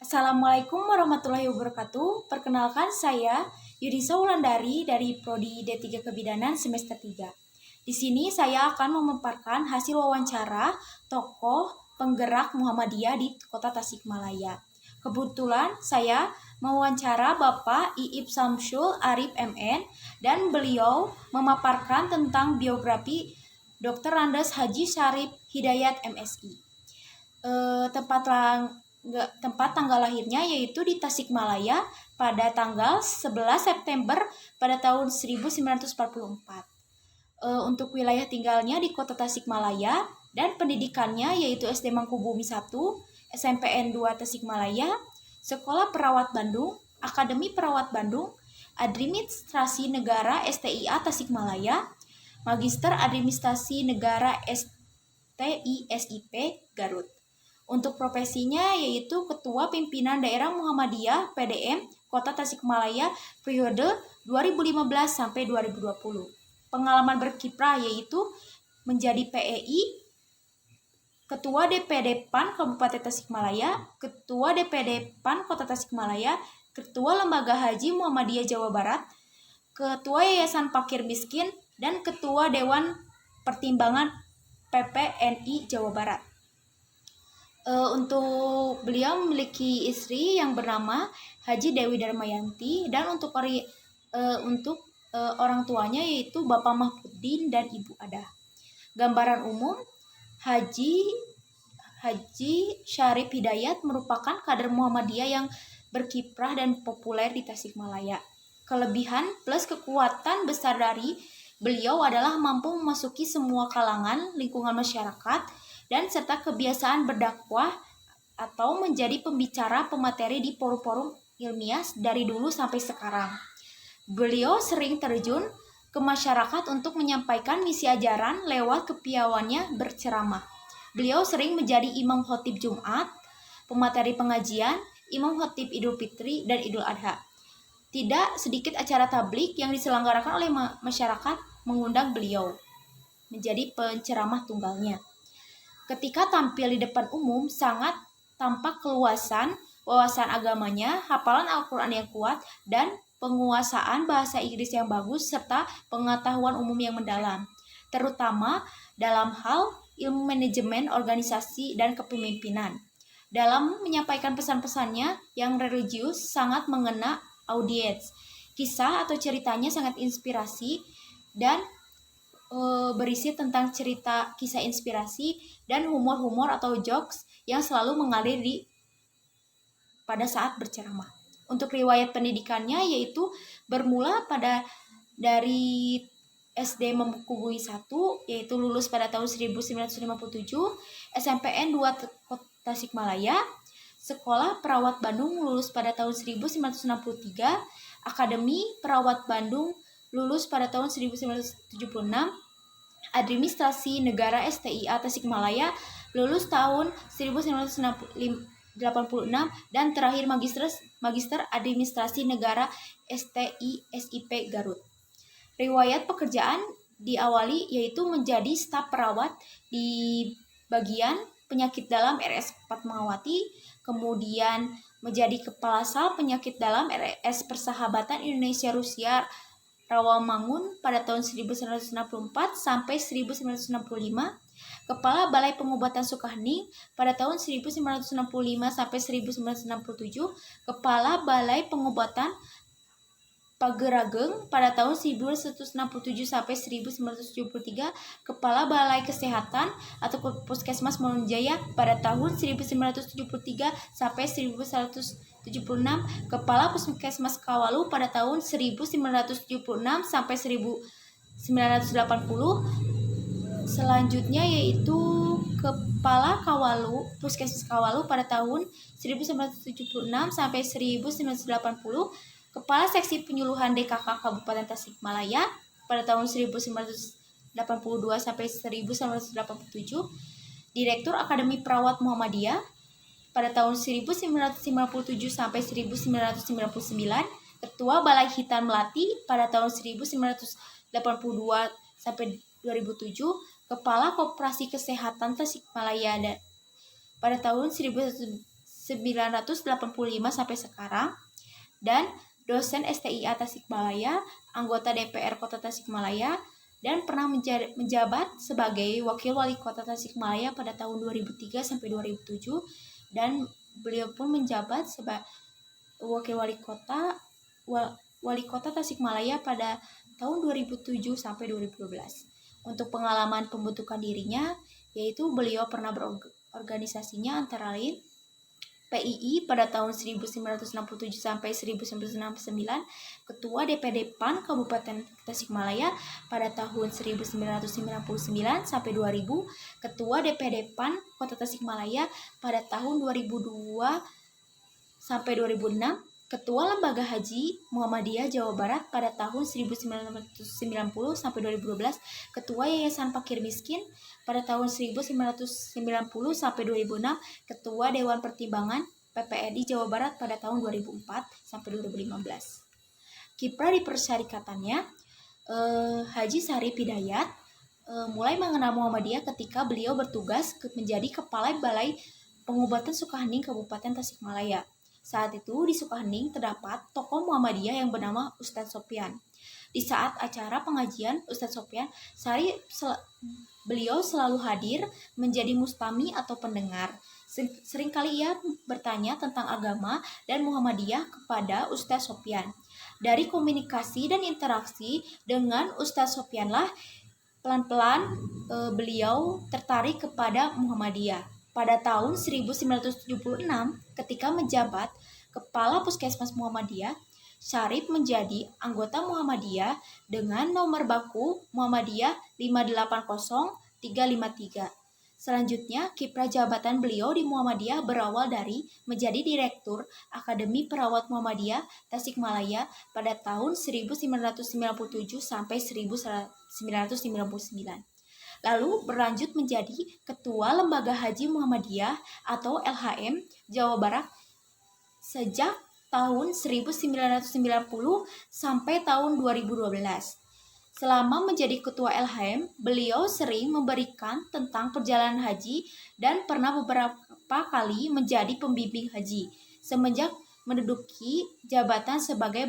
Assalamualaikum warahmatullahi wabarakatuh. Perkenalkan saya Yudisa Wulandari dari Prodi D3 Kebidanan semester 3. Di sini saya akan memaparkan hasil wawancara tokoh penggerak Muhammadiyah di Kota Tasikmalaya. Kebetulan saya mewawancara Bapak Iib Samsul Arif MN dan beliau memaparkan tentang biografi Dr. Andes Haji Syarif Hidayat MSI. Tempat tanggal lahirnya yaitu di Tasikmalaya pada tanggal 11 September pada tahun 1944. Untuk wilayah tinggalnya di Kota Tasikmalaya dan pendidikannya yaitu SD Mangkubumi 1, SMPN 2 Tasikmalaya, Sekolah Perawat Bandung, Akademi Perawat Bandung, Administrasi Negara STIA Tasikmalaya, Magister Administrasi Negara STISIP Garut. Untuk profesinya yaitu Ketua Pimpinan Daerah Muhammadiyah PDM Kota Tasikmalaya periode 2015 sampai 2020. Pengalaman berkiprah yaitu menjadi PEI, Ketua DPD PAN Kabupaten Tasikmalaya, Ketua DPD PAN Kota Tasikmalaya, Ketua Lembaga Haji Muhammadiyah Jawa Barat, Ketua Yayasan Fakir Miskin, dan Ketua Dewan Pertimbangan PPNI Jawa Barat. Untuk beliau memiliki istri yang bernama Haji Dewi Darmayanti dan untuk orang tuanya yaitu Bapak Mahfuddin dan Ibu Ada. Gambaran umum, Haji Syarif Hidayat merupakan kader Muhammadiyah yang berkiprah dan populer di Tasikmalaya. Kelebihan plus kekuatan besar dari beliau adalah mampu memasuki semua kalangan lingkungan masyarakat dan serta kebiasaan berdakwah atau menjadi pembicara pemateri di forum-forum ilmiah dari dulu sampai sekarang. Beliau sering terjun ke masyarakat untuk menyampaikan misi ajaran lewat kepiawaiannya berceramah. Beliau sering menjadi imam khotib Jumat, pemateri pengajian, imam khotib Idul Fitri dan Idul Adha. Tidak sedikit acara tablik yang diselenggarakan oleh masyarakat mengundang beliau menjadi penceramah tunggalnya. Ketika tampil di depan umum, sangat tampak keluasan wawasan agamanya, hafalan Al-Quran yang kuat, dan penguasaan bahasa Inggris yang bagus, serta pengetahuan umum yang mendalam, terutama dalam hal ilmu manajemen organisasi dan kepemimpinan. Dalam menyampaikan pesan-pesannya yang religius sangat mengena audiens. Kisah atau ceritanya sangat inspirasi dan berisi tentang cerita kisah inspirasi dan humor-humor atau jokes yang selalu mengalir pada saat berceramah. Untuk riwayat pendidikannya yaitu bermula dari SD Mangkubumi 1 yaitu lulus pada tahun 1957, SMPN 2 Tasikmalaya, Sekolah Perawat Bandung lulus pada tahun 1963, Akademi Perawat Bandung lulus pada tahun 1976, Administrasi Negara STIA Tasikmalaya lulus tahun 1986, dan terakhir Magister Administrasi Negara STISIP Garut. Riwayat pekerjaan diawali yaitu menjadi staf perawat di bagian penyakit dalam RS Fatmawati, kemudian menjadi kepala sal penyakit dalam RS Persahabatan Indonesia Rusia Rawamangun pada tahun 1964 sampai 1965, Kepala Balai Pengobatan Sukahening pada tahun 1965 sampai 1967, Kepala Balai Pengobatan Pagerageng pada tahun 1967 sampai 1973, Kepala Balai Kesehatan atau Puskesmas Mangunjaya pada tahun 1973 sampai 1976, Kepala Puskesmas Kawalu pada tahun 1976 sampai 1980. Selanjutnya yaitu Kepala Puskesmas Kawalu pada tahun 1976 sampai 1980, Kepala Seksi Penyuluhan DKK Kabupaten Tasikmalaya pada tahun 1982 sampai 1987, Direktur Akademi Perawat Muhammadiyah pada tahun 1957 sampai 1999, Ketua Balai Hitan Melati pada tahun 1982 sampai 2007, Kepala Koperasi Kesehatan Tasikmalaya pada tahun 1985 sampai sekarang, dan dosen STIA Tasikmalaya, anggota DPR Kota Tasikmalaya, dan pernah menjabat sebagai Wakil Wali Kota Tasikmalaya pada tahun 2003 sampai 2007, dan beliau pun menjabat sebagai Wakil Wali Kota Tasikmalaya pada tahun 2007 sampai 2012. Untuk pengalaman pembentukan dirinya, yaitu beliau pernah berorganisasinya antara lain PII pada tahun 1967 sampai 1969, Ketua DPD PAN Kabupaten Tasikmalaya pada tahun 1999 sampai 2000, Ketua DPD PAN Kota Tasikmalaya pada tahun 2002 sampai 2006, Ketua Lembaga Haji Muhammadiyah Jawa Barat pada tahun 1990 sampai 2012, Ketua Yayasan Fakir Miskin pada tahun 1990 sampai 2006, Ketua Dewan Pertimbangan PPRI Jawa Barat pada tahun 2004 sampai 2015. Kiprah di persyarikatannya, Haji Syarif Hidayat mulai mengenal Muhammadiyah ketika beliau bertugas menjadi Kepala Balai Pengobatan Sukahening Kabupaten Tasikmalaya. Saat itu di Sukahening terdapat tokoh Muhammadiyah yang bernama Ustadz Sopyan. Di saat acara pengajian Ustadz Sopyan, beliau selalu hadir menjadi mustami atau pendengar. Seringkali ia bertanya tentang agama dan Muhammadiyah kepada Ustadz Sopyan. Dari komunikasi dan interaksi dengan Ustadz Sopyanlah pelan-pelan beliau tertarik kepada Muhammadiyah. Pada tahun 1976, ketika menjabat Kepala Puskesmas Muhammadiyah, Syarif menjadi anggota Muhammadiyah dengan nomor baku Muhammadiyah 580353. Selanjutnya, kiprah jabatan beliau di Muhammadiyah berawal dari menjadi Direktur Akademi Perawat Muhammadiyah Tasikmalaya pada tahun 1997 sampai 1999. Lalu berlanjut menjadi Ketua Lembaga Haji Muhammadiyah atau LHM Jawa Barat sejak tahun 1990 sampai tahun 2012. Selama menjadi Ketua LHM, beliau sering memberikan tentang perjalanan haji dan pernah beberapa kali menjadi pembimbing haji. Semenjak menduduki jabatan sebagai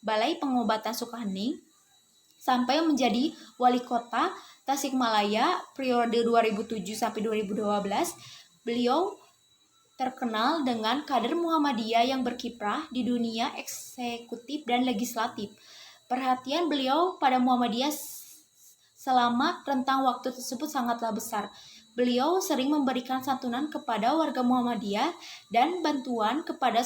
Balai Pengobatan Sukahening sampai menjadi Wali Kota Tasikmalaya periode 2007 sampai 2012, beliau terkenal dengan kader Muhammadiyah yang berkiprah di dunia eksekutif dan legislatif. Perhatian beliau pada Muhammadiyah selama rentang waktu tersebut sangatlah besar. Beliau sering memberikan santunan kepada warga Muhammadiyah dan bantuan kepada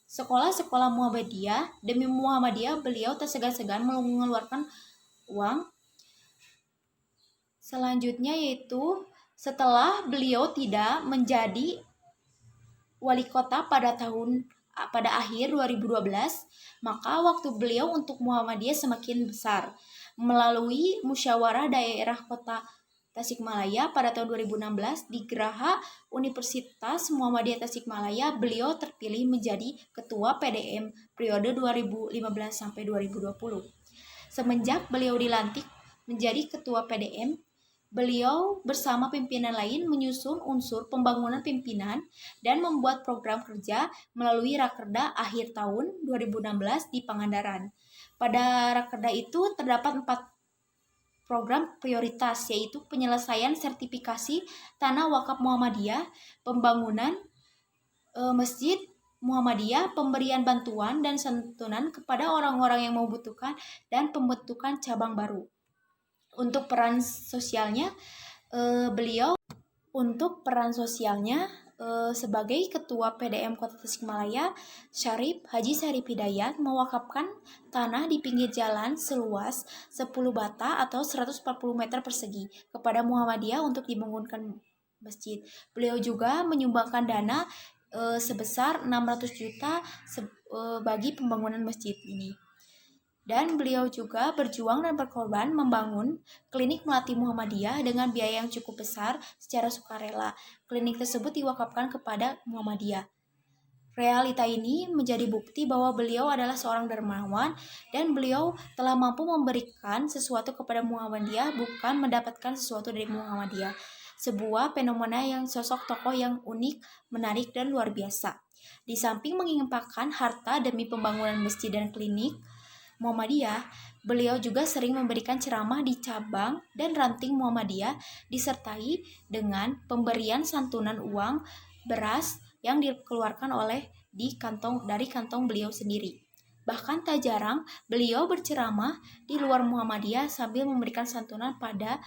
sekolah-sekolah Muhammadiyah. Demi Muhammadiyah, beliau tak segan-segan mengeluarkan uang. Selanjutnya yaitu setelah beliau tidak menjadi wali kota pada akhir 2012, maka waktu beliau untuk Muhammadiyah semakin besar. Melalui musyawarah daerah Kota Tasikmalaya pada tahun 2016 di Geraha Universitas Muhammadiyah Tasikmalaya, beliau terpilih menjadi Ketua PDM periode 2015 sampai 2020. Semenjak beliau dilantik menjadi Ketua PDM, beliau bersama pimpinan lain menyusun unsur pembangunan pimpinan dan membuat program kerja melalui Rakerda akhir tahun 2016 di Pangandaran. Pada Rakerda itu terdapat 4 program prioritas, yaitu penyelesaian sertifikasi tanah wakaf Muhammadiyah, pembangunan masjid Muhammadiyah, pemberian bantuan dan santunan kepada orang-orang yang membutuhkan, dan pembentukan cabang baru. Untuk peran sosialnya, sebagai Ketua PDM Kota Tasikmalaya, Haji Syarif Hidayat mewakafkan tanah di pinggir jalan seluas 10 bata atau 140 meter persegi kepada Muhammadiyah untuk dibangunkan masjid. Beliau juga menyumbangkan dana sebesar 600 juta bagi pembangunan masjid ini. Dan beliau juga berjuang dan berkorban membangun klinik Melati Muhammadiyah dengan biaya yang cukup besar secara sukarela. Klinik tersebut diwakafkan kepada Muhammadiyah. Realita ini menjadi bukti bahwa beliau adalah seorang dermawan dan beliau telah mampu memberikan sesuatu kepada Muhammadiyah, bukan mendapatkan sesuatu dari Muhammadiyah. sebuah fenomena yang sosok tokoh yang unik, menarik, dan luar biasa. Di samping menginfakkan harta demi pembangunan masjid dan klinik Muhammadiyah, beliau juga sering memberikan ceramah di cabang dan ranting Muhammadiyah disertai dengan pemberian santunan uang beras yang dikeluarkan dari kantong beliau sendiri. Bahkan tak jarang beliau berceramah di luar Muhammadiyah sambil memberikan santunan pada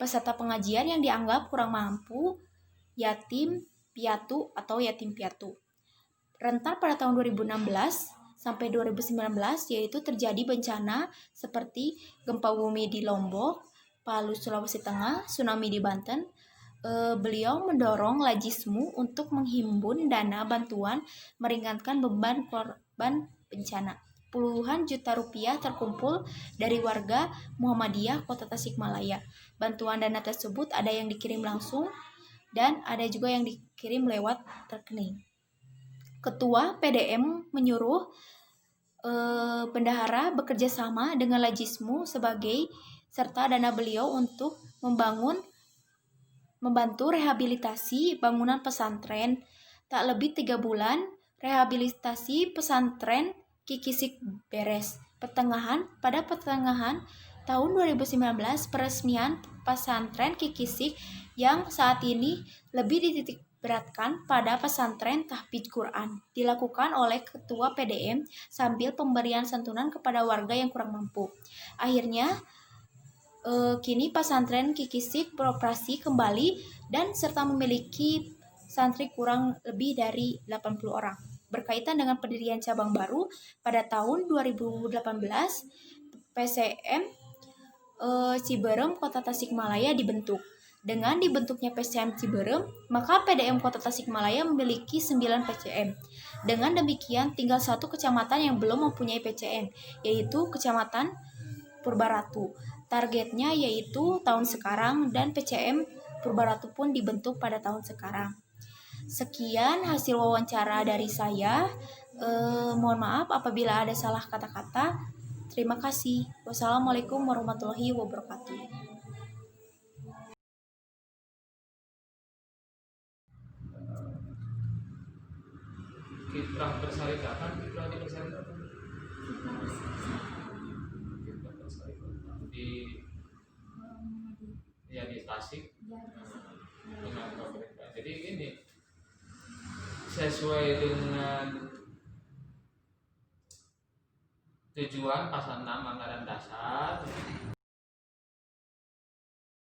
peserta pengajian yang dianggap kurang mampu, yatim piatu atau yatim piatu. Rentan pada tahun 2016 sampai 2019 yaitu terjadi bencana seperti gempa bumi di Lombok, Palu Sulawesi Tengah, tsunami di Banten. Beliau mendorong Lajismu untuk menghimpun dana bantuan meringankan beban korban bencana. Puluhan juta rupiah terkumpul dari warga Muhammadiyah Kota Tasikmalaya. Bantuan dana tersebut ada yang dikirim langsung dan ada juga yang dikirim lewat rekening. Ketua PDM menyuruh bendahara bekerja sama dengan Lajismu sebagai serta dana beliau untuk membantu rehabilitasi bangunan pesantren. Tak lebih 3 bulan, rehabilitasi pesantren Kikisik beres. Pada pertengahan tahun 2019, peresmian pesantren Kikisik yang saat ini lebih dititik beratkan pada pesantren tahfidz Quran dilakukan oleh ketua PDM sambil pemberian santunan kepada warga yang kurang mampu. Akhirnya kini pesantren Kikisik beroperasi kembali dan serta memiliki santri kurang lebih dari 80 orang. Berkaitan dengan pendirian cabang baru pada tahun 2018, PCM Ciberem Kota Tasikmalaya dibentuk. Dengan dibentuknya PCM Ciberem, maka PDM Kota Tasikmalaya memiliki 9 PCM. Dengan demikian, tinggal satu kecamatan yang belum mempunyai PCM, yaitu Kecamatan Purbaratu. Targetnya yaitu tahun sekarang dan PCM Purbaratu pun dibentuk pada tahun sekarang. Sekian hasil wawancara dari saya. Mohon maaf apabila ada salah kata-kata. Terima kasih. Wassalamualaikum warahmatullahi wabarakatuh. Kiprah Persyarikatan, kiprah di Persyarikatan. Kiprah Persyarikatan di Tasik dengan pemerintah. Jadi ini sesuai dengan tujuan pasal 6 anggaran dasar